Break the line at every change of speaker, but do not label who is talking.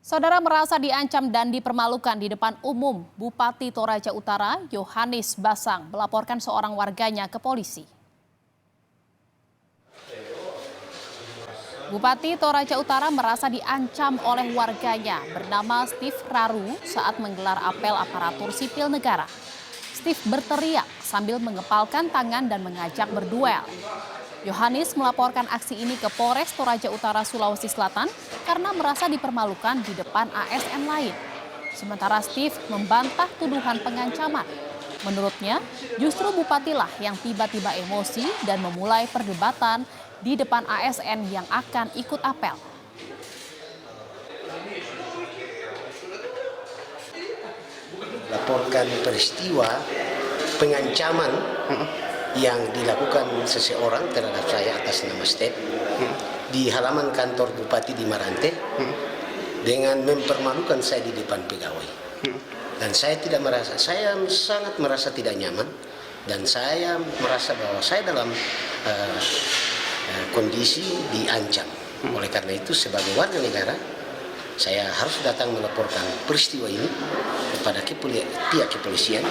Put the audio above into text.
Saudara merasa diancam dan dipermalukan di depan umum, Bupati Toraja Utara, Yohanes Basang, melaporkan seorang warganya ke polisi. Bupati Toraja Utara merasa diancam oleh warganya bernama Steve Raru saat menggelar apel aparatur sipil negara. Steve berteriak sambil mengepalkan tangan dan mengajak berduel. Yohanes melaporkan aksi ini ke Polres Toraja Utara, Sulawesi Selatan karena merasa dipermalukan di depan ASN lain. Sementara Steve membantah tuduhan pengancaman. Menurutnya, justru bupatilah yang tiba-tiba emosi dan memulai perdebatan di depan ASN yang akan ikut apel.
Laporkan peristiwa pengancaman yang dilakukan seseorang terhadap saya atas nama Steve di halaman kantor Bupati di Marante dengan mempermalukan saya di depan pegawai. Dan saya tidak merasa, saya sangat merasa tidak nyaman dan saya merasa bahwa saya dalam kondisi diancam. Oleh karena itu sebagai warga negara saya harus datang melaporkan peristiwa ini kepada pihak kepolisian.